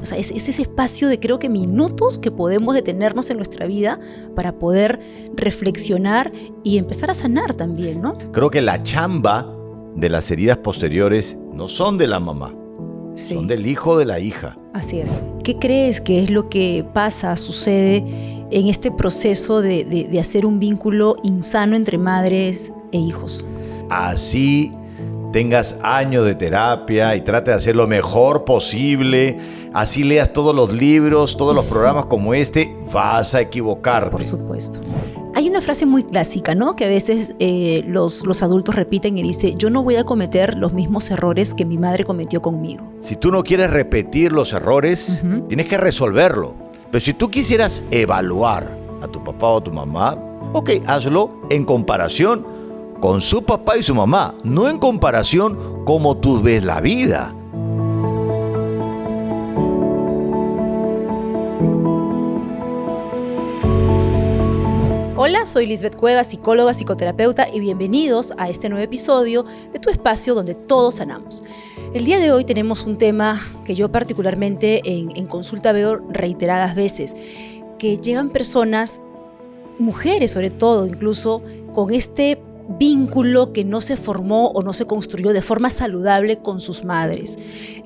O sea, es ese espacio de creo que minutos que podemos detenernos en nuestra vida para poder reflexionar y empezar a sanar también, ¿no? Creo que la chamba de las heridas posteriores no son de la mamá, Sí. son del hijo o de la hija. Así es. ¿Qué crees que es lo que pasa, sucede en este proceso de hacer un vínculo insano entre madres e hijos? Así tengas años de terapia y trate de hacer lo mejor posible, así leas todos los libros, todos los programas como este, vas a equivocarte. Por supuesto. Hay una frase muy clásica, ¿no? Que a veces los adultos repiten y dice: yo no voy a cometer los mismos errores que mi madre cometió conmigo. Si tú no quieres repetir los errores, tienes que resolverlo. Pero si tú quisieras evaluar a tu papá o a tu mamá, ok, hazlo en comparación con su papá y su mamá, no en comparación como tú ves la vida. Hola, soy Lisbeth Cuevas, psicóloga, psicoterapeuta, y bienvenidos a este nuevo episodio de tu espacio donde todos sanamos. El día de hoy tenemos un tema que yo particularmente en consulta veo reiteradas veces, que llegan personas, mujeres sobre todo, incluso con este vínculo que no se formó o no se construyó de forma saludable con sus madres.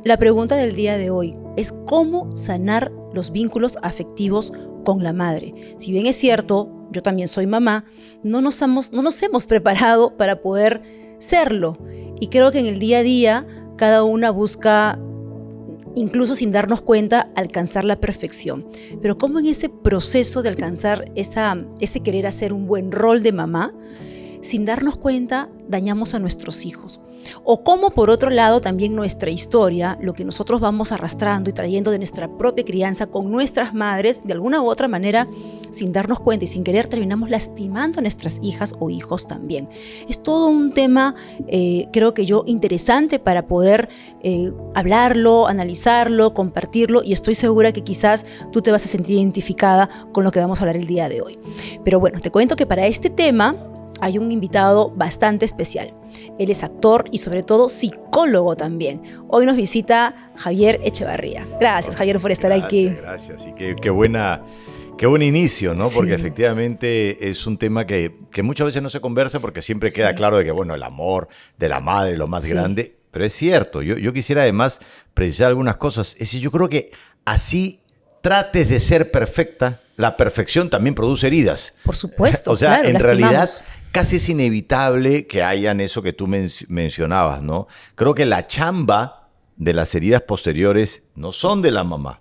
La pregunta del día de hoy es cómo sanar los vínculos afectivos con la madre. Si bien es cierto, yo también soy mamá, no nos hemos preparado para poder serlo. Y creo que en el día a día cada una busca, incluso sin darnos cuenta, alcanzar la perfección. Pero cómo en ese proceso de alcanzar ese querer hacer un buen rol de mamá, sin darnos cuenta, dañamos a nuestros hijos. O cómo, por otro lado, también nuestra historia, lo que nosotros vamos arrastrando y trayendo de nuestra propia crianza con nuestras madres, de alguna u otra manera, sin darnos cuenta y sin querer, terminamos lastimando a nuestras hijas o hijos también. Es todo un tema, creo que yo, interesante para poder hablarlo, analizarlo, compartirlo, y estoy segura que quizás tú te vas a sentir identificada con lo que vamos a hablar el día de hoy. Pero bueno, te cuento que para este tema hay un invitado bastante especial. Él es actor y sobre todo psicólogo también. Hoy nos visita Javier Echevarría. Gracias, Javier, por estar aquí. Gracias. Y qué buen inicio, ¿no? Sí. Porque efectivamente es un tema que muchas veces no se conversa porque siempre queda claro de que, bueno, el amor de la madre es lo más grande. Pero es cierto, yo quisiera además precisar algunas cosas. Es decir, yo creo que así trates de ser perfecta, la perfección también produce heridas. Por supuesto, o sea, claro, en lastimamos. realidad casi es inevitable que hayan eso que tú mencionabas, ¿no? Creo que la chamba de las heridas posteriores no son de la mamá,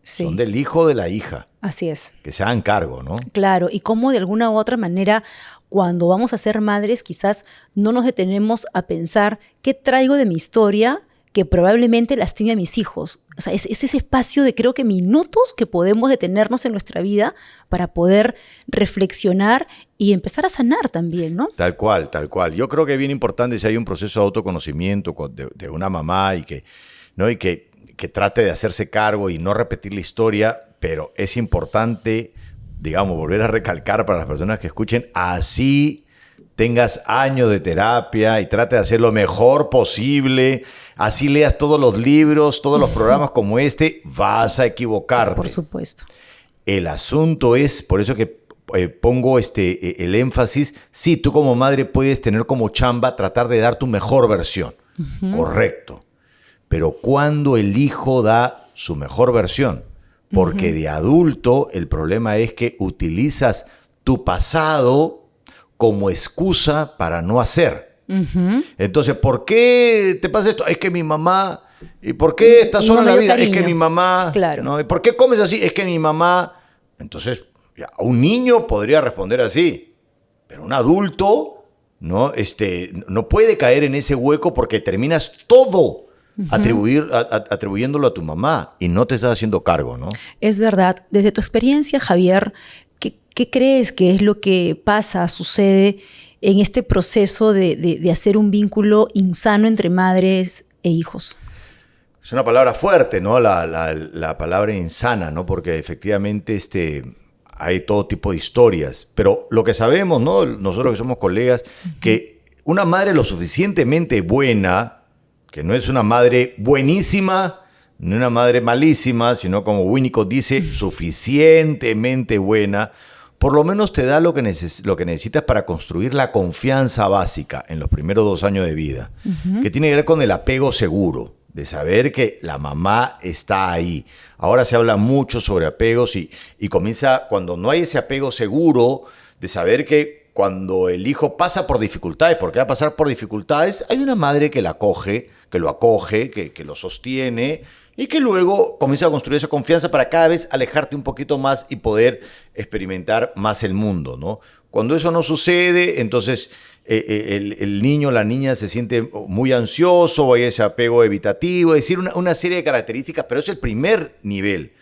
Sí. son del hijo o de la hija. Así es. Que se hagan cargo, ¿no? Claro, y cómo de alguna u otra manera, cuando vamos a ser madres, quizás no nos detenemos a pensar qué traigo de mi historia que probablemente lastime a mis hijos. O sea, es ese espacio de creo que minutos que podemos detenernos en nuestra vida para poder reflexionar y empezar a sanar también, ¿no? Tal cual, tal cual. Yo creo que es bien importante si hay un proceso de autoconocimiento de una mamá y que trate de hacerse cargo y no repetir la historia, pero es importante, digamos, volver a recalcar para las personas que escuchen, así tengas años de terapia y trate de hacer lo mejor posible, así leas todos los libros, todos los programas como este, vas a equivocarte. Por supuesto. El asunto es, por eso que pongo el énfasis, sí, tú como madre puedes tener como chamba tratar de dar tu mejor versión, correcto, pero cuando el hijo da su mejor versión, porque de adulto el problema es que utilizas tu pasado como excusa para no hacer. Entonces, ¿por qué te pasa esto? Es que mi mamá. ¿Y por qué estás sola en la vida? Cariño. Es que mi mamá. Claro. ¿No? ¿Y por qué comes así? Es que mi mamá. Entonces, ya, un niño podría responder así, pero un adulto no puede caer en ese hueco porque terminas todo atribuyéndolo a tu mamá y no te estás haciendo cargo, ¿no? Es verdad. Desde tu experiencia, Javier, ¿qué crees que es lo que pasa, sucede en este proceso de hacer un vínculo insano entre madres e hijos? Es una palabra fuerte, ¿no? La palabra insana, ¿no? Porque efectivamente hay todo tipo de historias. Pero lo que sabemos, ¿no? Nosotros que somos colegas, que una madre lo suficientemente buena, que no es una madre buenísima, ni una madre malísima, sino como Winnicott dice, suficientemente buena, por lo menos te da lo que necesitas para construir la confianza básica en los primeros 2 años de vida, que tiene que ver con el apego seguro, de saber que la mamá está ahí. Ahora se habla mucho sobre apegos y comienza, cuando no hay ese apego seguro, de saber que cuando el hijo pasa por dificultades, porque va a pasar por dificultades, hay una madre que lo acoge, que lo sostiene y que luego comienza a construir esa confianza para cada vez alejarte un poquito más y poder experimentar más el mundo, ¿no? Cuando eso no sucede, entonces el niño, la niña se siente muy ansioso, hay ese apego evitativo, es decir, una serie de características, pero es el primer nivel.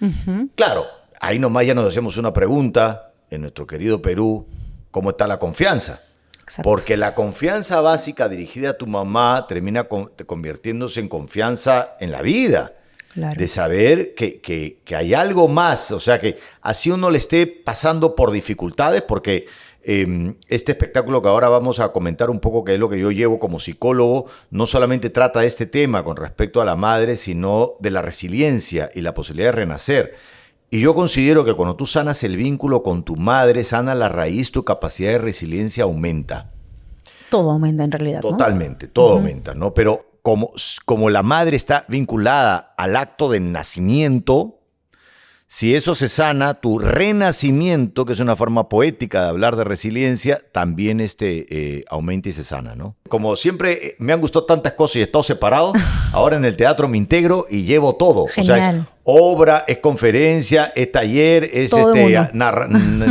Claro, ahí nomás ya nos hacemos una pregunta en nuestro querido Perú, ¿cómo está la confianza? Exacto. Porque la confianza básica dirigida a tu mamá termina convirtiéndose en confianza en la vida. Claro. De saber que hay algo más, o sea, que así uno le esté pasando por dificultades, porque este espectáculo que ahora vamos a comentar un poco, que es lo que yo llevo como psicólogo, no solamente trata de este tema con respecto a la madre, sino de la resiliencia y la posibilidad de renacer. Y yo considero que cuando tú sanas el vínculo con tu madre, sana la raíz, tu capacidad de resiliencia aumenta. Todo aumenta en realidad, Totalmente, ¿no? Todo aumenta, ¿no? Pero como la madre está vinculada al acto del nacimiento, si eso se sana, tu renacimiento, que es una forma poética de hablar de resiliencia, también aumenta y se sana, ¿no? Como siempre me han gustado tantas cosas y he estado separado, ahora en el teatro me integro y llevo todo. Genial. O sea, es obra, es conferencia, es taller, es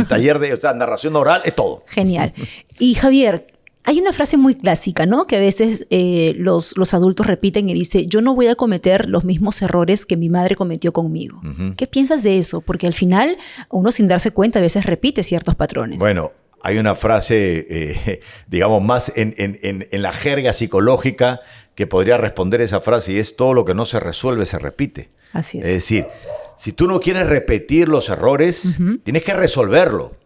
taller de narración oral, es todo. Genial. Y Javier, hay una frase muy clásica, ¿no? Que a veces los adultos repiten y dice, yo no voy a cometer los mismos errores que mi madre cometió conmigo. ¿Qué piensas de eso? Porque al final, uno sin darse cuenta a veces repite ciertos patrones. Bueno, hay una frase, digamos, más en la jerga psicológica que podría responder esa frase y es: todo lo que no se resuelve se repite. Así es. Es decir, si tú no quieres repetir los errores, tienes que resolverlo.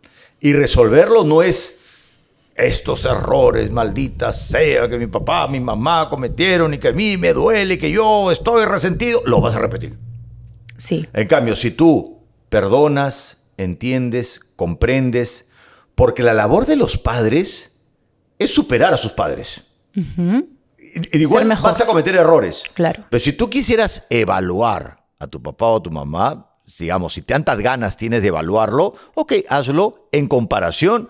Y resolverlo no es estos errores, maldita sea, que mi papá, mi mamá cometieron y que a mí me duele y que yo estoy resentido, lo vas a repetir. Sí. En cambio, si tú perdonas, entiendes, comprendes, porque la labor de los padres es superar a sus padres. Y igual vas a cometer errores. Claro. Pero si tú quisieras evaluar a tu papá o a tu mamá, digamos, si tantas ganas tienes de evaluarlo, ok, hazlo en comparación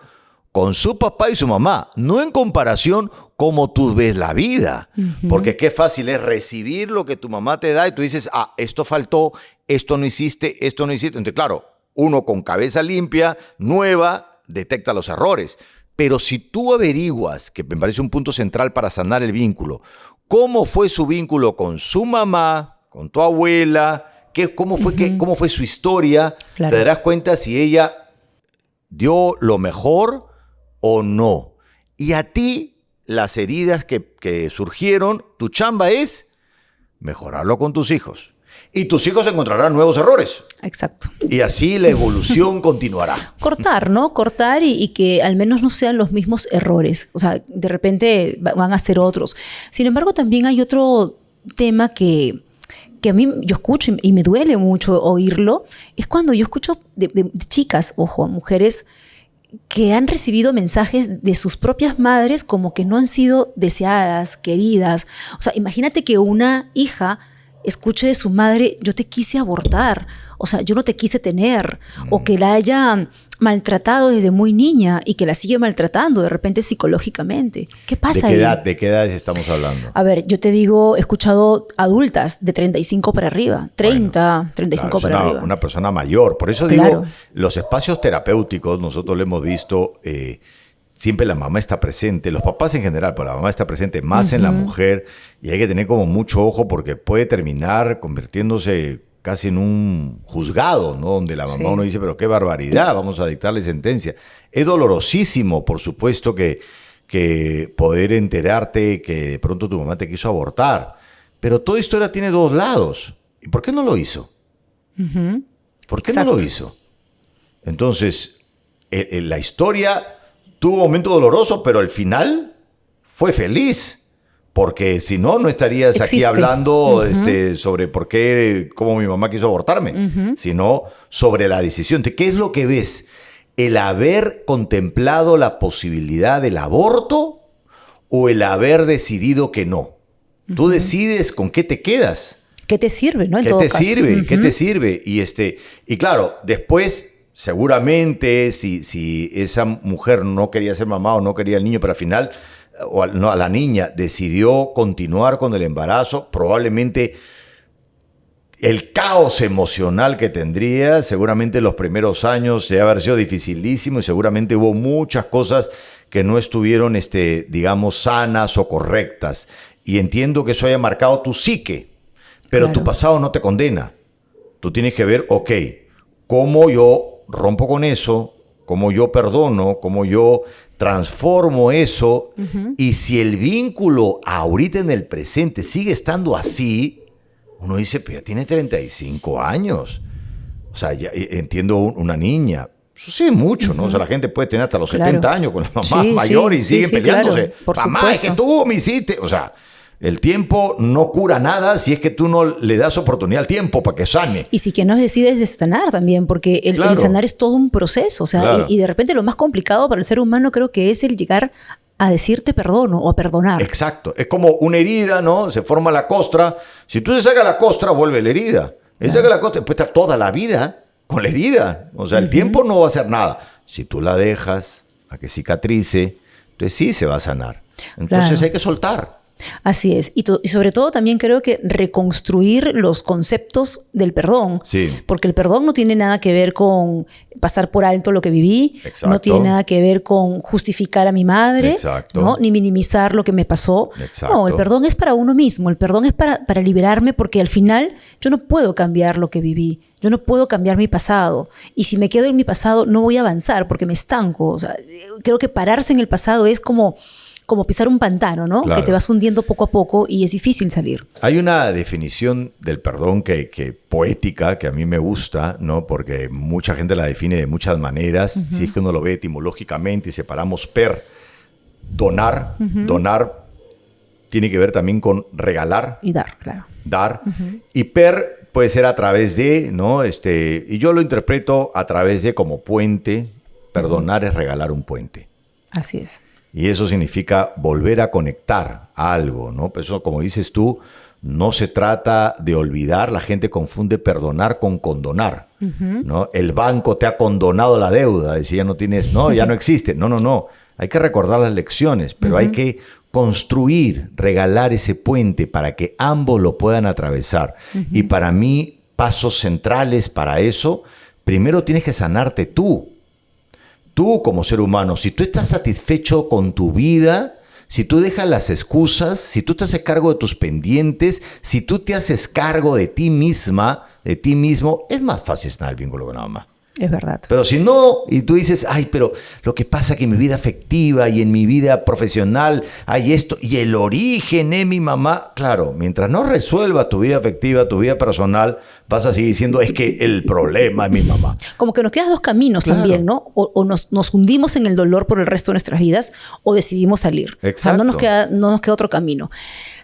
con su papá y su mamá, no en comparación como tú ves la vida. Porque qué fácil es recibir lo que tu mamá te da y tú dices, esto faltó, esto no hiciste, esto no hiciste. Entonces, claro, uno con cabeza limpia, nueva, detecta los errores. Pero si tú averiguas, que me parece un punto central para sanar el vínculo, cómo fue su vínculo con su mamá, con tu abuela, cómo fue su historia, claro, te darás cuenta si ella dio lo mejor o no. Y a ti, las heridas que surgieron, tu chamba es mejorarlo con tus hijos. Y tus hijos encontrarán nuevos errores. Exacto. Y así la evolución continuará. Cortar, ¿no? Cortar y que al menos no sean los mismos errores. O sea, de repente van a ser otros. Sin embargo, también hay otro tema que a mí yo escucho y me duele mucho oírlo. Es cuando yo escucho de chicas, ojo, mujeres que han recibido mensajes de sus propias madres como que no han sido deseadas, queridas. O sea, imagínate que una hija escuche de su madre, yo te quise abortar, o sea, yo no te quise tener, o que la haya maltratado desde muy niña y que la sigue maltratando de repente psicológicamente. ¿Qué pasa ahí? ¿De qué edades estamos hablando? A ver, yo te digo, he escuchado adultas de 35 para arriba, 30, bueno, 35 para arriba. Una persona mayor. Por eso digo, los espacios terapéuticos, nosotros lo hemos visto, siempre la mamá está presente, los papás en general, pero la mamá está presente más en la mujer, y hay que tener como mucho ojo porque puede terminar convirtiéndose casi en un juzgado, ¿no? Donde la mamá uno dice, pero qué barbaridad, vamos a dictarle sentencia. Es dolorosísimo, por supuesto, que poder enterarte que de pronto tu mamá te quiso abortar, pero toda historia tiene dos lados. ¿Y por qué no lo hizo? ¿Por qué no lo hizo? Entonces, la historia tuvo un momento doloroso, pero al final fue feliz, Porque si no, no estarías aquí Existe. hablando sobre por qué, cómo mi mamá quiso abortarme, sino sobre la decisión. ¿Qué es lo que ves? ¿El haber contemplado la posibilidad del aborto o el haber decidido que no? Tú decides con qué te quedas. ¿Qué te sirve, no? En ¿Qué todo te caso. sirve? ¿Qué te sirve? Y claro, después, seguramente, si esa mujer no quería ser mamá o no quería el niño, pero al final, a la niña decidió continuar con el embarazo, probablemente el caos emocional que tendría, seguramente los primeros años debe haber sido dificilísimo y seguramente hubo muchas cosas que no estuvieron, digamos, sanas o correctas. Y entiendo que eso haya marcado tu psique. Pero Claro. tu pasado no te condena. Tú tienes que ver, ok, cómo yo rompo con eso, cómo yo perdono, cómo yo transformo eso. Y si el vínculo ahorita en el presente sigue estando así, uno dice, pero ya tiene 35 años. O sea, ya entiendo una niña. Eso sí es mucho, ¿no? O sea, la gente puede tener hasta los 70 años con la mamá mayor y siguen peleándose. Claro, por Mamá, supuesto. es que tú me hiciste. O sea, el tiempo no cura nada si es que tú no le das oportunidad al tiempo para que sane. Y si que no decides de sanar también, porque el sanar es todo un proceso. O sea, Claro. y de repente lo más complicado para el ser humano creo que es el llegar a decirte perdono o a perdonar. Exacto. Es como una herida, ¿no? Se forma la costra. Si tú se sacas la costra, vuelve la herida. Si sacas la costra, puede estar toda la vida con la herida. O sea, el tiempo no va a hacer nada. Si tú la dejas a que cicatrice, entonces sí se va a sanar. Entonces Claro. hay que soltar. Así es. Y sobre todo también creo que reconstruir los conceptos del perdón. Sí. Porque el perdón no tiene nada que ver con pasar por alto lo que viví. Exacto. No tiene nada que ver con justificar a mi madre. Exacto. ¿No? Ni minimizar lo que me pasó. Exacto. No, el perdón es para uno mismo. El perdón es para liberarme porque al final yo no puedo cambiar lo que viví. Yo no puedo cambiar mi pasado. Y si me quedo en mi pasado no voy a avanzar porque me estanco. O sea, creo que pararse en el pasado es como pisar un pantano, ¿no? Claro. Que te vas hundiendo poco a poco y es difícil salir. Hay una definición del perdón que poética, que a mí me gusta, ¿no? Porque mucha gente la define de muchas maneras. Si es que uno lo ve etimológicamente y separamos donar. Donar tiene que ver también con regalar, Y dar, claro. dar. Y puede ser a través de, ¿no? Y yo lo interpreto a través de como puente. Perdonar es regalar un puente. Así es. Y eso significa volver a conectar a algo, ¿no? Pues eso, como dices tú, no se trata de olvidar. La gente confunde perdonar con condonar, ¿no? El banco te ha condonado la deuda. Y si ya no tienes, no, ya no existe. No. Hay que recordar las lecciones, pero hay que construir, regalar ese puente para que ambos lo puedan atravesar. Y para mí, pasos centrales para eso, primero tienes que sanarte tú. Tú como ser humano, si tú estás satisfecho con tu vida, si tú dejas las excusas, si tú te haces cargo de tus pendientes, si tú te haces cargo de ti misma, de ti mismo, es más fácil sanar el vínculo con la mamá. Es verdad. Pero si no, y tú dices, ay, pero lo que pasa es que en mi vida afectiva y en mi vida profesional hay esto, y el origen es mi mamá. Claro, mientras no resuelvas tu vida afectiva, tu vida personal, vas a seguir diciendo, es que el problema es mi mamá. Como que nos quedan dos caminos Claro. también, ¿no? O nos hundimos en el dolor por el resto de nuestras vidas o decidimos salir. Exacto. O sea, no nos queda otro camino.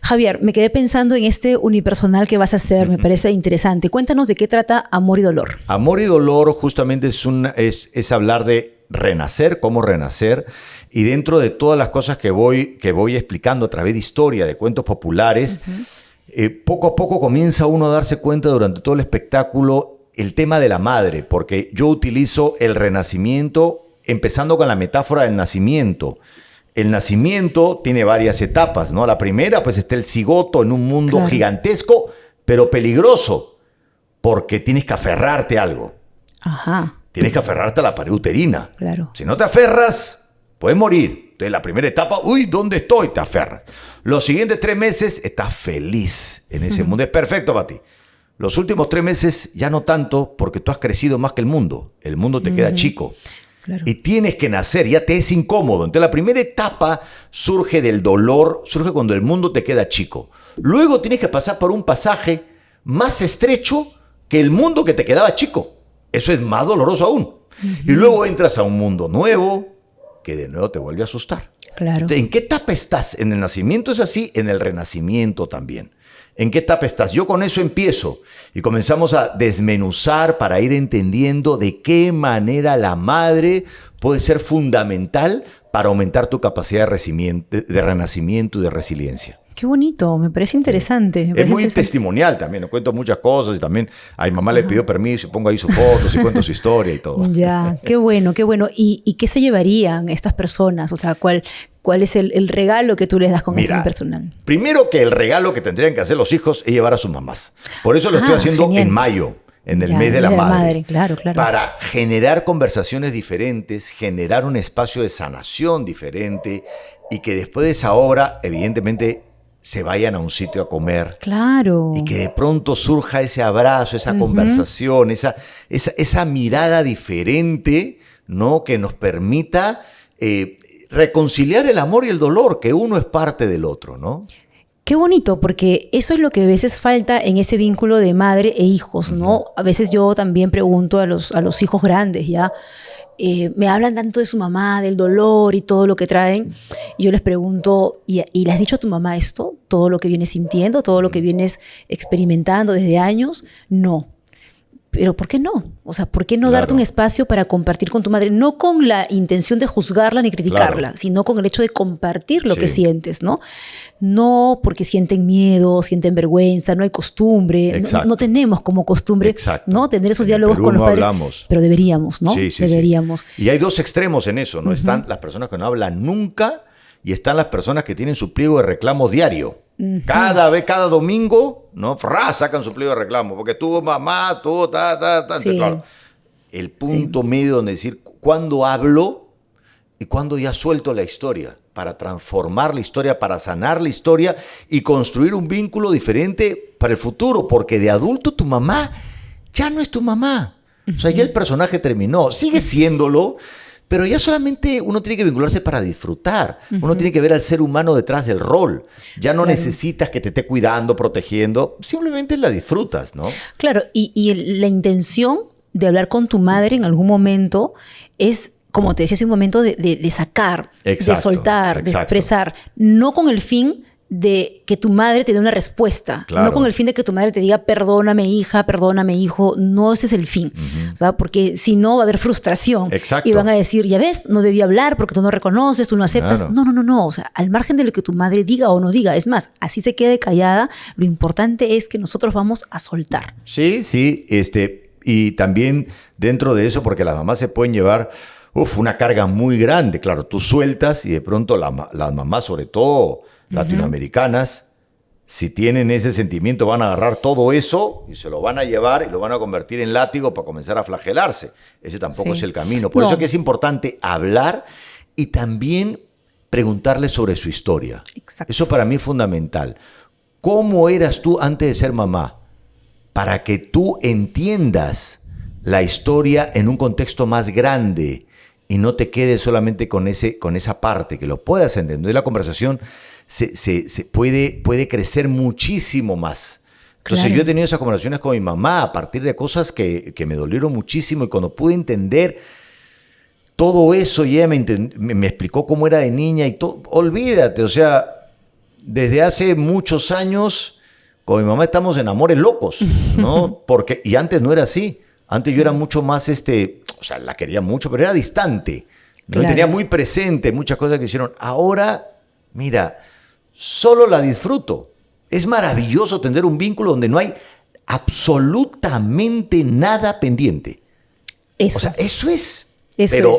Javier, me quedé pensando en este unipersonal que vas a hacer, me parece interesante. Cuéntanos de qué trata Amor y Dolor. Amor y dolor justamente es hablar de renacer, cómo renacer. Y dentro de todas las cosas que voy explicando a través de historia, de cuentos populares, poco a poco comienza uno a darse cuenta durante todo el espectáculo el tema de la madre, porque yo utilizo el renacimiento empezando con la metáfora del nacimiento. El nacimiento tiene varias etapas, ¿no? La primera, pues está el cigoto en un mundo Claro. gigantesco, pero peligroso, porque tienes que aferrarte a algo. Ajá, Tienes que aferrarte a la pared uterina. claro. Si no te aferras, puedes morir. Entonces, la primera etapa, uy, ¿dónde estoy? Te aferras. Los siguientes 3 meses estás feliz en ese mundo. Es perfecto para ti. Los últimos 3 meses ya no tanto, porque tú has crecido más que el mundo. El mundo te queda chico. Claro. Y tienes que nacer, ya te es incómodo. Entonces la primera etapa surge del dolor, surge cuando el mundo te queda chico. Luego tienes que pasar por un pasaje más estrecho que el mundo que te quedaba chico. Eso es más doloroso aún. Y luego entras a un mundo nuevo que de nuevo te vuelve a asustar. Claro. Entonces, ¿en qué etapa estás? En el nacimiento es así, en el renacimiento también. ¿En qué etapa estás? Yo con eso empiezo y comenzamos a desmenuzar para ir entendiendo de qué manera la madre puede ser fundamental para aumentar tu capacidad de renacimiento y de resiliencia. Qué bonito, me parece interesante. Es muy testimonial también, cuento muchas cosas y también a mi mamá le pidió permiso y pongo ahí sus fotos y cuento su historia y todo. Ya, qué bueno, qué bueno. ¿Y qué se llevarían estas personas? O sea, ¿cuál es el regalo que tú les das con eso personal? Primero que el regalo que tendrían que hacer los hijos es llevar a sus mamás. Por eso lo estoy haciendo genial. en mayo. En el mes de la madre. Claro. Para generar conversaciones diferentes, generar un espacio de sanación diferente y que después de esa obra, evidentemente, se vayan a un sitio a comer. Claro. Y que de pronto surja ese abrazo, esa conversación, esa mirada diferente, ¿no? Que nos permita reconciliar el amor y el dolor, que uno es parte del otro, ¿no? Qué bonito, porque eso es lo que a veces falta en ese vínculo de madre e hijos, ¿no? A veces yo también pregunto a los hijos grandes, ¿ya? Me hablan tanto de su mamá, del dolor y todo lo que traen. Y yo les pregunto, ¿y le has dicho a tu mamá esto? ¿Todo lo que vienes sintiendo? ¿Todo lo que vienes experimentando desde años? No. Pero ¿por qué no? O sea, ¿por qué no darte un espacio para compartir con tu madre? No con la intención de juzgarla ni criticarla, sino con el hecho de compartir lo que sientes, ¿no? No porque sienten miedo, sienten vergüenza, no hay costumbre. No tenemos como costumbre, ¿no? Tener esos diálogos con los padres. Hablamos. Pero deberíamos, ¿no? Sí. Deberíamos. Y hay dos extremos en eso, ¿no? Están las personas que no hablan nunca y están las personas que tienen su pliego de reclamos diario. Cada domingo, ¿no? Sacan su pliego de reclamo, porque tuvo mamá, tuvo Sí. Claro. El punto medio donde decir cuándo hablo y cuándo ya suelto la historia, para transformar la historia, para sanar la historia y construir un vínculo diferente para el futuro, porque de adulto tu mamá ya no es tu mamá. O sea, ya el personaje terminó, sigue siéndolo, pero ya solamente uno tiene que vincularse para disfrutar. Uno tiene que ver al ser humano detrás del rol. Ya no necesitas que te esté cuidando, protegiendo. Simplemente la disfrutas, ¿no? Claro, y la intención de hablar con tu madre en algún momento es, como te decía hace un momento, de sacar, de soltar, de expresar. No con el fin de que tu madre te dé una respuesta. Claro. No con el fin de que tu madre te diga, perdóname hija, perdóname hijo. No, ese es el fin. O sea, porque si no va a haber frustración. Exacto. Y van a decir, ya ves, no debí hablar porque tú no reconoces, tú no aceptas. Claro. No. O sea, al margen de lo que tu madre diga o no diga. Es más, así se quede callada, lo importante es que nosotros vamos a soltar. Sí. Y también dentro de eso, porque las mamás se pueden llevar una carga muy grande. Claro, tú sueltas y de pronto las mamás, sobre todo latinoamericanas, si tienen ese sentimiento, van a agarrar todo eso y se lo van a llevar y lo van a convertir en látigo para comenzar a flagelarse. Ese tampoco es el camino. Por eso es que es importante hablar y también preguntarle sobre su historia. Exacto. Eso para mí es fundamental. ¿Cómo eras tú antes de ser mamá? Para que tú entiendas la historia en un contexto más grande y no te quedes solamente con esa parte, que lo puedas entender. La conversación se puede crecer muchísimo más. Entonces yo he tenido esas conversaciones con mi mamá a partir de cosas que me dolieron muchísimo, y cuando pude entender todo eso y ella me explicó cómo era de niña y todo, olvídate, o sea, desde hace muchos años con mi mamá estamos en amores locos, ¿no? Y antes no era así. Antes yo era mucho más, o sea, la quería mucho, pero era distante. ¿No? Tenía muy presente muchas cosas que hicieron. Ahora, mira, solo la disfruto. Es maravilloso tener un vínculo donde no hay absolutamente nada pendiente. Eso. O sea, eso es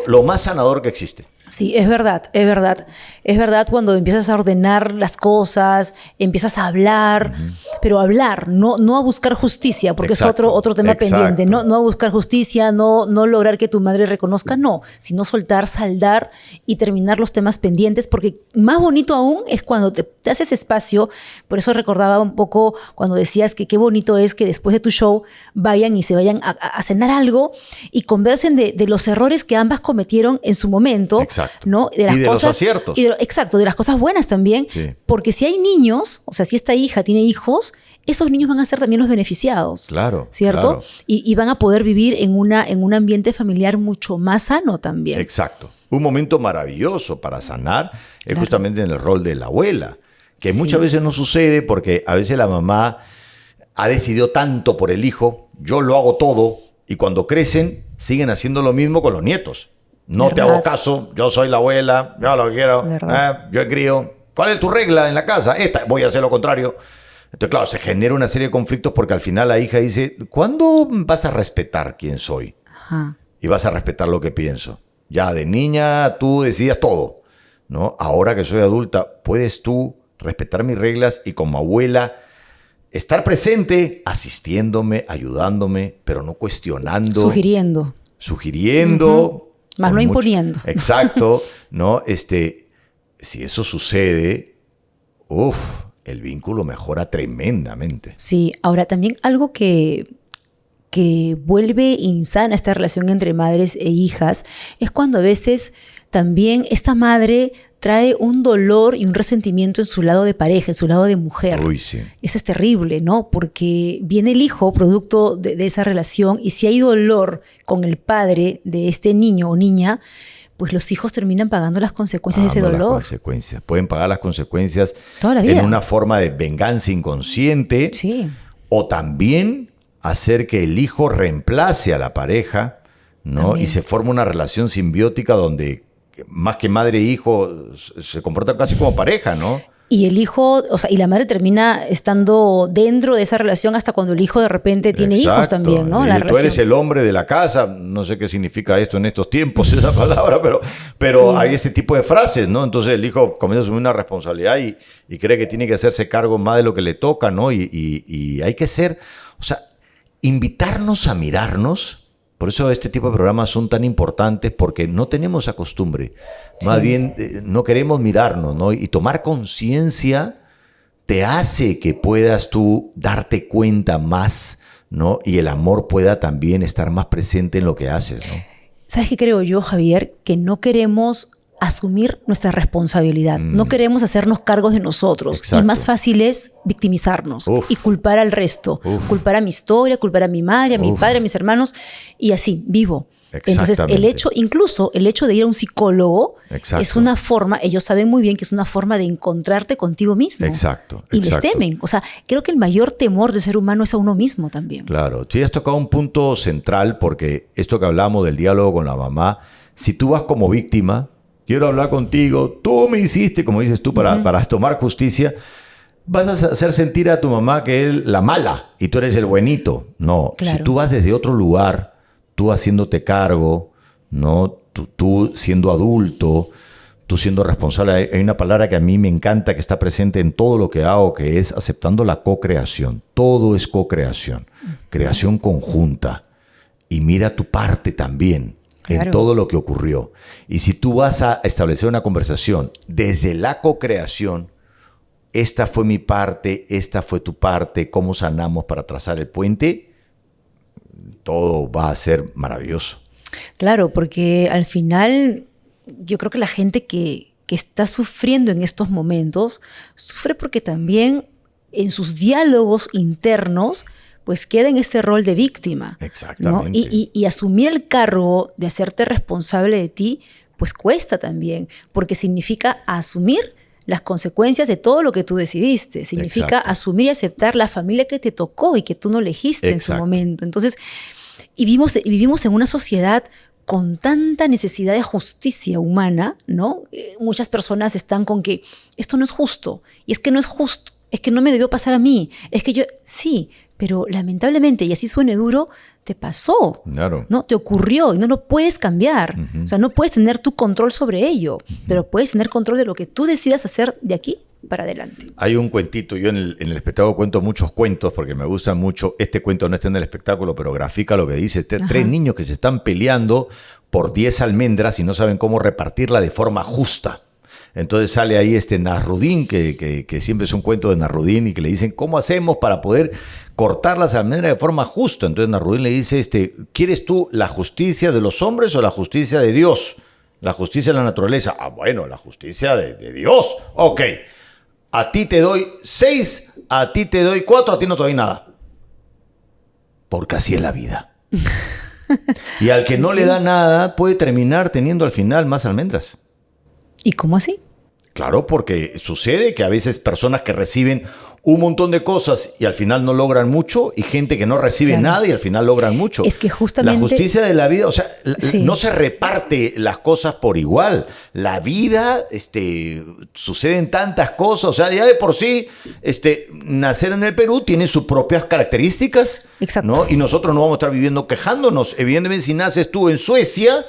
lo más sanador que existe. Sí, es verdad. Es verdad cuando empiezas a ordenar las cosas, empiezas a hablar, pero hablar, no a buscar justicia, porque es otro tema pendiente. No a buscar justicia, no lograr que tu madre reconozca, sino soltar, saldar y terminar los temas pendientes, porque más bonito aún es cuando te haces espacio. Por eso recordaba un poco cuando decías que qué bonito es que después de tu show vayan y se vayan a cenar algo y conversen de los errores que ambas cometieron en su momento. Exacto. ¿no? Y de los aciertos. Exacto, de las cosas buenas también. Sí. Porque si hay niños, o sea, si esta hija tiene hijos, esos niños van a ser también los beneficiados. Claro. ¿Cierto? Claro. Y van a poder vivir en un ambiente familiar mucho más sano también. Exacto. Un momento maravilloso para sanar es justamente en el rol de la abuela, que muchas veces no sucede porque a veces la mamá ha decidido tanto por el hijo, yo lo hago todo, y cuando crecen siguen haciendo lo mismo con los nietos. No te hago caso, yo soy la abuela, yo lo quiero, yo crío. ¿Cuál es tu regla en la casa? Esta, voy a hacer lo contrario. Entonces, claro, se genera una serie de conflictos porque al final la hija dice, ¿cuándo vas a respetar quién soy? Ajá. Y vas a respetar lo que pienso. Ya de niña tú decías todo, ¿no? Ahora que soy adulta, ¿puedes tú respetar mis reglas y como abuela estar presente, asistiéndome, ayudándome, pero no cuestionando? Sugiriendo. Más no imponiendo. Exacto, ¿no? Si eso sucede, el vínculo mejora tremendamente. Sí, ahora también algo que vuelve insana esta relación entre madres e hijas es cuando a veces también esta madre trae un dolor y un resentimiento en su lado de pareja, en su lado de mujer. Uy, sí. Eso es terrible, ¿no? Porque viene el hijo producto de esa relación y si hay dolor con el padre de este niño o niña, pues los hijos terminan pagando las consecuencias de ese dolor. Las consecuencias. Pueden pagar las consecuencias toda la vida en una forma de venganza inconsciente. Sí. O también hacer que el hijo reemplace a la pareja, ¿no? También. Y se forma una relación simbiótica donde más que madre e hijo se comportan casi como pareja, ¿no? Y el hijo, o sea, y la madre termina estando dentro de esa relación hasta cuando el hijo de repente tiene hijos también, ¿no? Tú eres el hombre de la casa, no sé qué significa esto en estos tiempos, esa palabra, pero sí. Hay ese tipo de frases, ¿no? Entonces el hijo comienza a asumir una responsabilidad y cree que tiene que hacerse cargo más de lo que le toca, ¿no? Y hay que ser, o sea, invitarnos a mirarnos. Por eso este tipo de programas son tan importantes porque no tenemos esa costumbre. Sí. Más bien no queremos mirarnos, ¿no? Y tomar conciencia te hace que puedas tú darte cuenta más, ¿no? Y el amor pueda también estar más presente en lo que haces, ¿no? ¿Sabes qué creo yo, Javier? Que no queremos asumir nuestra responsabilidad. No queremos hacernos cargos de nosotros. Exacto. Y más fácil es victimizarnos y culpar al resto. Culpar a mi historia, culpar a mi madre, a mi padre, a mis hermanos. Y así, vivo. Entonces, incluso el hecho de ir a un psicólogo es una forma, ellos saben muy bien que es una forma de encontrarte contigo mismo. Exacto. Y les temen. O sea, creo que el mayor temor del ser humano es a uno mismo también. Claro. Sí, has tocado un punto central porque esto que hablamos del diálogo con la mamá, si tú vas como víctima, quiero hablar contigo, tú me hiciste, como dices tú, para tomar justicia, vas a hacer sentir a tu mamá que es la mala y tú eres el buenito. No, claro. Si tú vas desde otro lugar, tú haciéndote cargo, ¿no? Tú siendo adulto, tú siendo responsable. Hay una palabra que a mí me encanta, que está presente en todo lo que hago, que es aceptando la co-creación. Todo es co-creación, creación conjunta. Y mira tu parte también. Claro. En todo lo que ocurrió. Y si tú vas a establecer una conversación desde la co-creación, esta fue mi parte, esta fue tu parte, cómo sanamos para trazar el puente, todo va a ser maravilloso. Claro, porque al final yo creo que la gente que está sufriendo en estos momentos, sufre porque también en sus diálogos internos pues queda en ese rol de víctima. Exactamente. ¿no? Y asumir el cargo de hacerte responsable de ti, pues cuesta también, porque significa asumir las consecuencias de todo lo que tú decidiste. Significa asumir y aceptar la familia que te tocó y que tú no elegiste en su momento. Entonces, y vivimos en una sociedad con tanta necesidad de justicia humana, ¿no? Muchas personas están con que esto no es justo, y es que no es justo, es que no me debió pasar a mí, es que yo, sí, pero lamentablemente, y así suene duro, te pasó, claro. ¿no? Te ocurrió y no lo puedes cambiar. O sea, no puedes tener tu control sobre ello, pero puedes tener control de lo que tú decidas hacer de aquí para adelante. Hay un cuentito, yo en el espectáculo cuento muchos cuentos porque me gustan mucho. Este cuento no está en el espectáculo, pero grafica lo que dice. 3 niños que se están peleando por 10 almendras y no saben cómo repartirla de forma justa. Entonces sale ahí Nasrudín, que siempre es un cuento de Nasrudín, y que le dicen, ¿cómo hacemos para poder cortar las almendras de forma justa? Entonces Nasrudín le dice, ¿quieres tú la justicia de los hombres o la justicia de Dios? La justicia de la naturaleza. Ah, bueno, la justicia de Dios. Ok. A ti te doy 6, a ti te doy 4, a ti no te doy nada. Porque así es la vida. Y al que no le da nada puede terminar teniendo al final más almendras. ¿Y cómo así? Claro, porque sucede que a veces personas que reciben un montón de cosas y al final no logran mucho, y gente que no recibe nada y al final logran mucho. Es que justamente... La justicia de la vida, o sea, sí, no se reparte las cosas por igual. La vida, suceden tantas cosas, o sea, ya de por sí, nacer en el Perú tiene sus propias características. Exacto. ¿No? Y nosotros no vamos a estar viviendo quejándonos. Evidentemente, si naces tú en Suecia,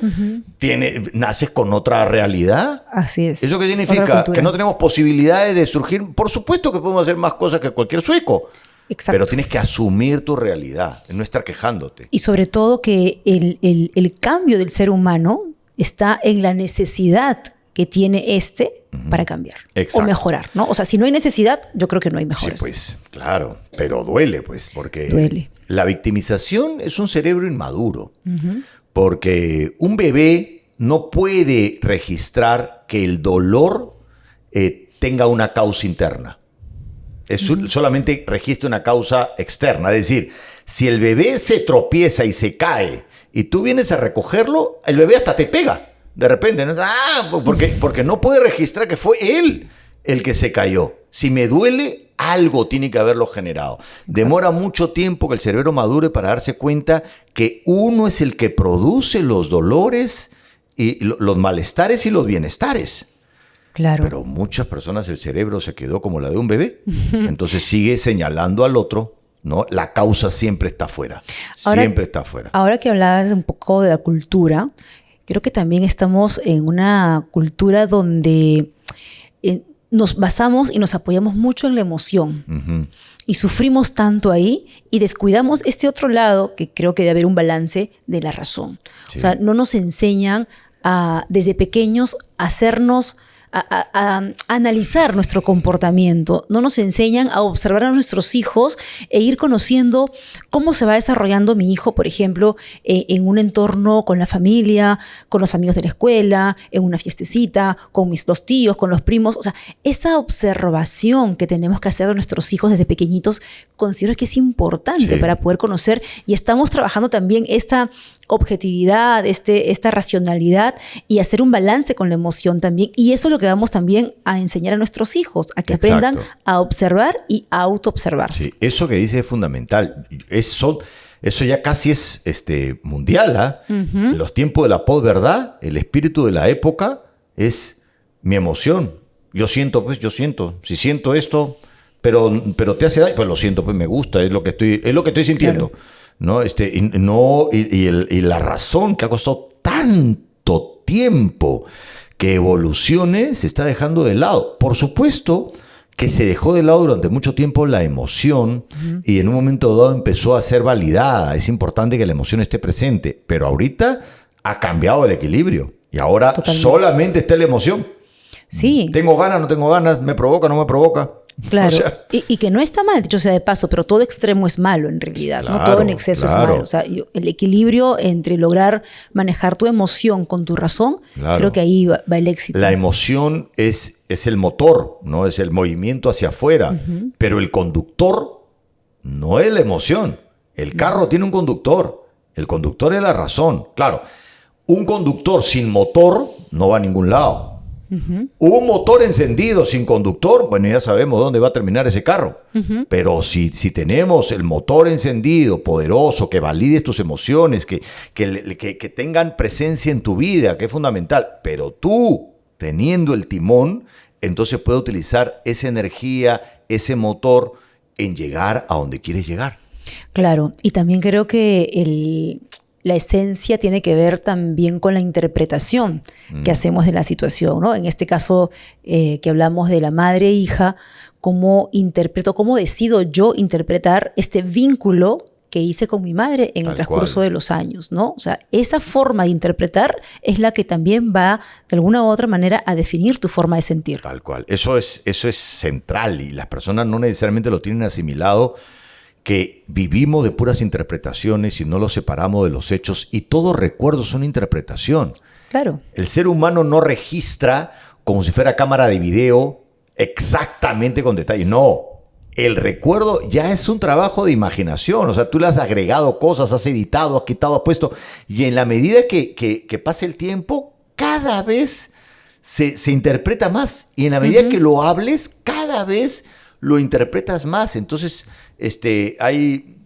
naces con otra realidad. Así es. ¿Eso qué significa? Que no tenemos posibilidades de surgir. Por supuesto que podemos hacer más cosas que cualquier sueco. Exacto. Pero tienes que asumir tu realidad, no estar quejándote. Y sobre todo que el cambio del ser humano está en la necesidad que tiene para cambiar. Exacto. O mejorar, ¿no? O sea, si no hay necesidad, yo creo que no hay mejoras. Sí, pues, claro. Pero duele, pues, porque duele. La victimización es un cerebro inmaduro. Porque un bebé no puede registrar que el dolor tenga una causa interna. Solamente registra una causa externa. Es decir, si el bebé se tropieza y se cae y tú vienes a recogerlo, el bebé hasta te pega. De repente, ¿no? Porque no puede registrar que fue él el que se cayó. Si me duele, algo tiene que haberlo generado. Exacto. Demora mucho tiempo que el cerebro madure para darse cuenta que uno es el que produce los dolores, y los malestares y los bienestares. Claro. Pero muchas personas el cerebro se quedó como la de un bebé. Entonces sigue señalando al otro, ¿no? La causa siempre está afuera. Siempre está afuera. Ahora que hablabas un poco de la cultura, creo que también estamos en una cultura donde nos basamos y nos apoyamos mucho en la emoción. Y sufrimos tanto ahí y descuidamos este otro lado, que creo que debe haber un balance de la razón. Sí. O sea, no nos enseñan desde pequeños a hacernos... A analizar nuestro comportamiento. No nos enseñan a observar a nuestros hijos e ir conociendo cómo se va desarrollando mi hijo, por ejemplo, en un entorno con la familia, con los amigos de la escuela, en una fiestecita, con los tíos, con los primos. O sea, esa observación que tenemos que hacer de nuestros hijos desde pequeñitos, considero que es importante para poder conocer, y estamos trabajando también esta objetividad, esta racionalidad, y hacer un balance con la emoción también. Y eso es lo que vamos también a enseñar a nuestros hijos, a que aprendan a observar y a autoobservarse. Sí, eso que dice es fundamental. Eso ya casi es mundial. En los tiempos de la posverdad, el espíritu de la época es mi emoción. Yo siento. Si siento esto, pero te hace daño, pues lo siento, pues me gusta, es lo que estoy sintiendo. Claro. ¿No? Y la razón que ha costado tanto tiempo que evolucione se está dejando de lado. Por supuesto que se dejó de lado durante mucho tiempo la emoción, y en un momento dado empezó a ser validada. Es importante que la emoción esté presente, pero ahorita ha cambiado el equilibrio y ahora solamente está la emoción. Sí. Tengo ganas, no tengo ganas, me provoca, no me provoca. Claro, o sea, y que no está mal, dicho sea de paso, pero todo extremo es malo en realidad, claro, ¿no? Todo en exceso es malo. O sea, el equilibrio entre lograr manejar tu emoción con tu razón, creo que ahí va el éxito. La emoción es el motor, ¿no? Es el movimiento hacia afuera, pero el conductor no es la emoción. El carro tiene un conductor, el conductor es la razón. Claro, un conductor sin motor no va a ningún lado. Un motor encendido sin conductor, bueno, ya sabemos dónde va a terminar ese carro. Pero si tenemos el motor encendido, poderoso, que valide tus emociones, que tengan presencia en tu vida, que es fundamental, pero tú, teniendo el timón, entonces puedes utilizar esa energía, ese motor, en llegar a donde quieres llegar. Claro, y también creo que la esencia tiene que ver también con la interpretación que hacemos de la situación, ¿no? En este caso que hablamos de la madre e hija, cómo interpreto, cómo decido yo interpretar este vínculo que hice con mi madre en el transcurso de los años, ¿no? O sea, esa forma de interpretar es la que también va, de alguna u otra manera, a definir tu forma de sentir. Tal cual. Eso es central, y las personas no necesariamente lo tienen asimilado, que vivimos de puras interpretaciones y no los separamos de los hechos, y todo recuerdo es una interpretación. Claro. El ser humano no registra como si fuera cámara de video exactamente con detalle. No, el recuerdo ya es un trabajo de imaginación. O sea, tú le has agregado cosas, has editado, has quitado, has puesto. Y en la medida que pase el tiempo, cada vez se interpreta más. Y en la medida que lo hables, cada vez lo interpretas más. Entonces, hay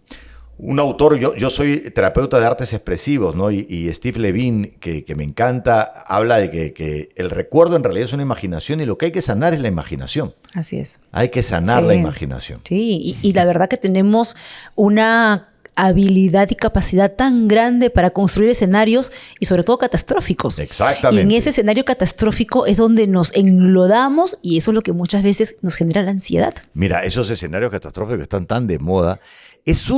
un autor, yo soy terapeuta de artes expresivos, ¿no? Y Steve Levine, que me encanta, habla de que el recuerdo en realidad es una imaginación y lo que hay que sanar es la imaginación. Así es. Hay que sanar la imaginación. Sí, y la verdad que tenemos una habilidad y capacidad tan grande para construir escenarios y sobre todo catastróficos. Exactamente. Y en ese escenario catastrófico es donde nos enlodamos y eso es lo que muchas veces nos genera la ansiedad. Mira, esos escenarios catastróficos están tan de moda. Es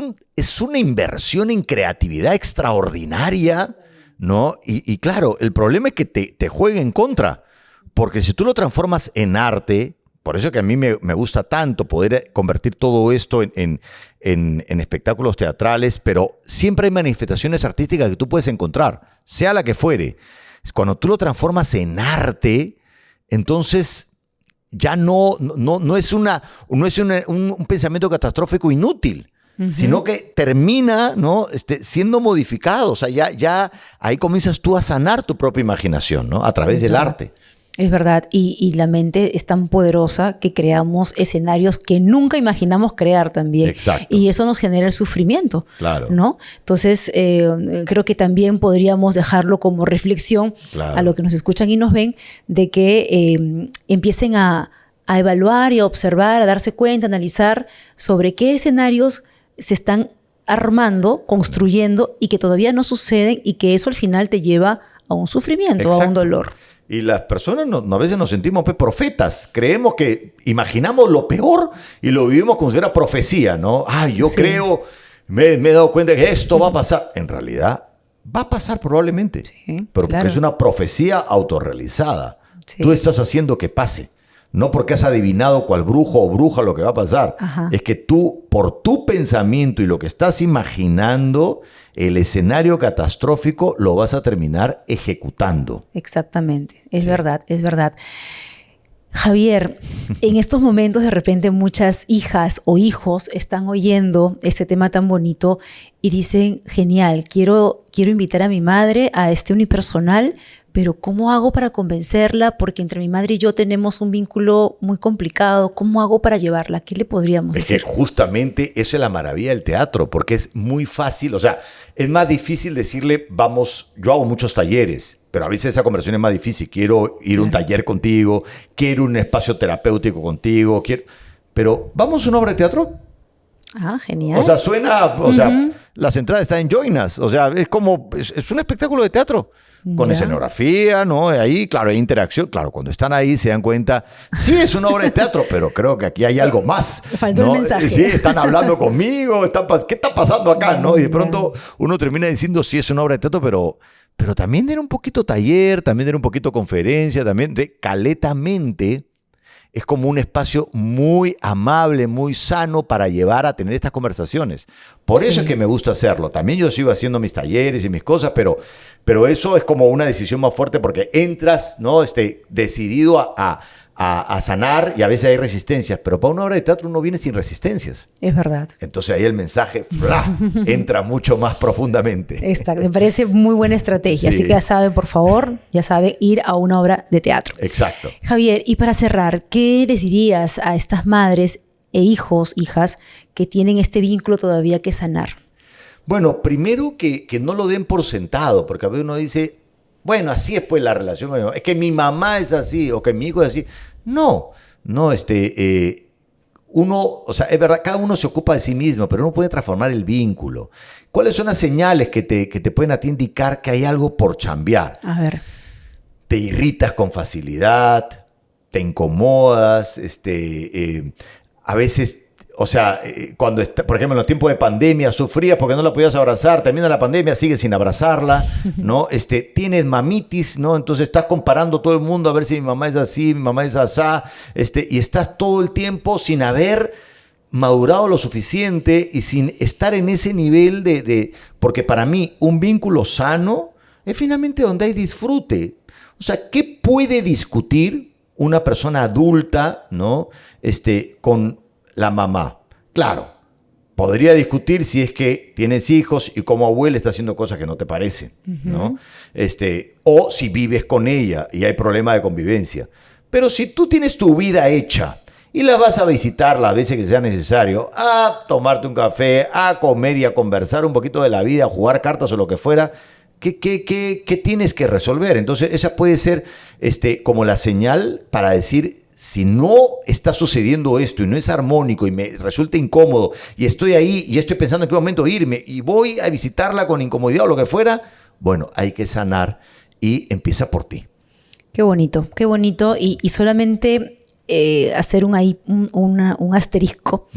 una inversión en creatividad extraordinaria, ¿no? Y claro, el problema es que te juegue en contra, porque si tú lo transformas en arte, por eso que a mí me gusta tanto poder convertir todo esto en espectáculos teatrales, pero siempre hay manifestaciones artísticas que tú puedes encontrar, sea la que fuere. Cuando tú lo transformas en arte, entonces ya no es un pensamiento catastrófico inútil. Sino que termina, ¿no? siendo modificado. O sea, ya ahí comienzas tú a sanar tu propia imaginación, ¿no? A través del arte. Es verdad. Y la mente es tan poderosa que creamos escenarios que nunca imaginamos crear también. Exacto. Y eso nos genera el sufrimiento. Claro. ¿No? Entonces, creo que también podríamos dejarlo como reflexión a los que nos escuchan y nos ven de que empiecen a evaluar y a observar, a darse cuenta, a analizar sobre qué escenarios se están armando, construyendo y que todavía no suceden y que eso al final te lleva a un sufrimiento, Exacto. a un dolor. Y las personas a veces nos sentimos profetas. Creemos que imaginamos lo peor y lo vivimos como si fuera profecía, ¿no? Yo creo, me he dado cuenta que esto va a pasar. En realidad, va a pasar probablemente. Sí, pero claro. porque es una profecía autorrealizada. Sí. Tú estás haciendo que pase. No porque has adivinado cual brujo o bruja lo que va a pasar. Ajá. Es que tú, por tu pensamiento y lo que estás imaginando, el escenario catastrófico lo vas a terminar ejecutando. Exactamente. Es verdad, es verdad. Javier, en estos momentos de repente muchas hijas o hijos están oyendo este tema tan bonito y dicen, genial, quiero invitar a mi madre a este unipersonal, pero ¿cómo hago para convencerla? Porque entre mi madre y yo tenemos un vínculo muy complicado. ¿Cómo hago para llevarla? ¿Qué le podríamos decir? Es que justamente esa es la maravilla del teatro, porque es muy fácil, o sea, es más difícil decirle, vamos, yo hago muchos talleres, pero a veces esa conversación es más difícil. Quiero ir a un taller contigo, quiero un espacio terapéutico contigo, pero ¿vamos a una obra de teatro? Ah, genial. O sea, las entradas están en Join Us. O sea, es un espectáculo de teatro. Con escenografía, ¿no? Ahí, claro, hay interacción. Claro, cuando están ahí se dan cuenta, sí, es una obra de teatro, pero creo que aquí hay algo más. Faltó el mensaje. Sí, están hablando conmigo, ¿qué está pasando acá? ¿No? Y de pronto uno termina diciendo, sí, es una obra de teatro, pero también era un poquito taller, también era un poquito conferencia, también caletamente. Es como un espacio muy amable, muy sano para llevar a tener estas conversaciones. Por eso es que me gusta hacerlo. También yo sigo haciendo mis talleres y mis cosas, pero eso es como una decisión más fuerte porque entras, ¿no? Decidido a sanar y a veces hay resistencias, pero para una obra de teatro uno viene sin resistencias. Es verdad. Entonces ahí el mensaje entra mucho más profundamente. Me parece muy buena estrategia, Sí. así que ya saben, por favor, ir a una obra de teatro. Exacto. Javier, y para cerrar, ¿qué les dirías a estas madres e hijos, hijas, que tienen este vínculo todavía que sanar? Bueno, primero que no lo den por sentado, porque a veces uno dice, bueno, así es pues la relación con mi mamá. Es que mi mamá es así o que mi hijo es así. No, uno, o sea, es verdad, cada uno se ocupa de sí mismo, pero uno puede transformar el vínculo. ¿Cuáles son las señales que te pueden a ti indicar que hay algo por chambear? A ver. Te irritas con facilidad, te incomodas, a veces, o sea, cuando, por ejemplo, en los tiempos de pandemia sufrías porque no la podías abrazar, termina la pandemia, sigues sin abrazarla, ¿no? Tienes mamitis, ¿no? Entonces estás comparando todo el mundo a ver si mi mamá es así, mi mamá es asá, y estás todo el tiempo sin haber madurado lo suficiente y sin estar en ese nivel porque para mí un vínculo sano es finalmente donde hay disfrute. O sea, ¿qué puede discutir una persona adulta, ¿no? Con la mamá? Claro, podría discutir si es que tienes hijos y como abuela está haciendo cosas que no te parecen, ¿no? O si vives con ella y hay problema de convivencia. Pero si tú tienes tu vida hecha y la vas a visitar las veces que sea necesario, a tomarte un café, a comer y a conversar un poquito de la vida, a jugar cartas o lo que fuera, ¿qué tienes que resolver? Entonces esa puede ser como la señal para decir, si no está sucediendo esto y no es armónico y me resulta incómodo y estoy ahí y estoy pensando en qué momento irme y voy a visitarla con incomodidad o lo que fuera, bueno, hay que sanar y empieza por ti. Qué bonito, qué bonito. Y solamente hacer un asterisco.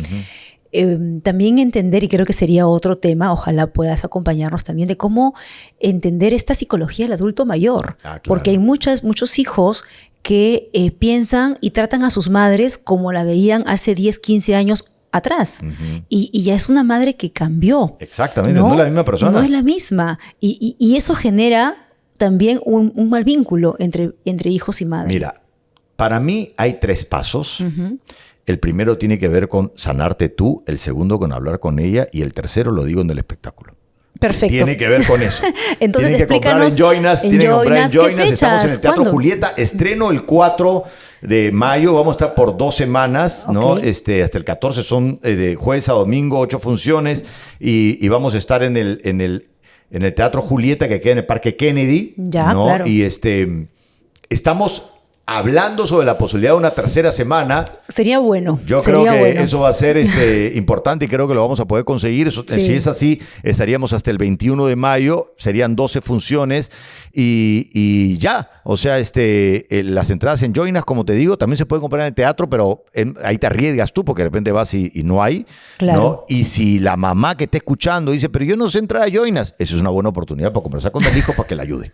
También entender, y creo que sería otro tema, ojalá puedas acompañarnos también, de cómo entender esta psicología del adulto mayor. Claro. Porque hay muchos hijos que piensan y tratan a sus madres como la veían hace 10, 15 años atrás. Y ya es una madre que cambió. Exactamente, no es la misma persona. No es la misma. Y eso genera también un mal vínculo entre hijos y madres. Mira, para mí hay 3 pasos. El primero tiene que ver con sanarte tú, el segundo con hablar con ella y el tercero lo digo en el espectáculo. Perfecto. Tiene que ver con eso. Entonces tienen que comprar en Joinas, tienen que comprar en Joinas. Estamos en el Teatro Julieta. Estreno el 4 de mayo. Vamos a estar por 2 semanas, ¿no? Okay. Hasta el 14 son de jueves a domingo, 8 funciones. Y vamos a estar en el Teatro Julieta, que queda en el Parque Kennedy. Ya, ¿no? claro. Y estamos hablando sobre la posibilidad de una tercera semana. Sería bueno. Yo creo que eso va a ser importante y creo que lo vamos a poder conseguir. Sí. Si es así, estaríamos hasta el 21 de mayo, serían 12 funciones y ya. O sea, las entradas en Joinas, como te digo, también se pueden comprar en el teatro, pero ahí te arriesgas tú porque de repente vas y no hay. Claro. ¿no? Y si la mamá que está escuchando dice, pero yo no sé entrar a Joinas, eso es una buena oportunidad para conversar con el hijo para que la ayude.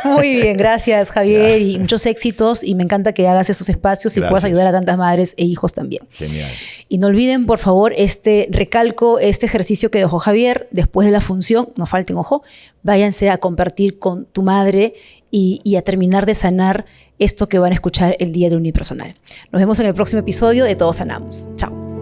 Muy bien, gracias Javier y muchos éxitos y me encanta que hagas estos espacios y puedas ayudar a tantas madres e hijos también. Genial. Y no olviden, por favor, recalco este ejercicio que dejó Javier después de la función, no falten, ojo, váyanse a compartir con tu madre y a terminar de sanar esto que van a escuchar el día del unipersonal. Nos vemos en el próximo episodio de Todos Sanamos. Chao.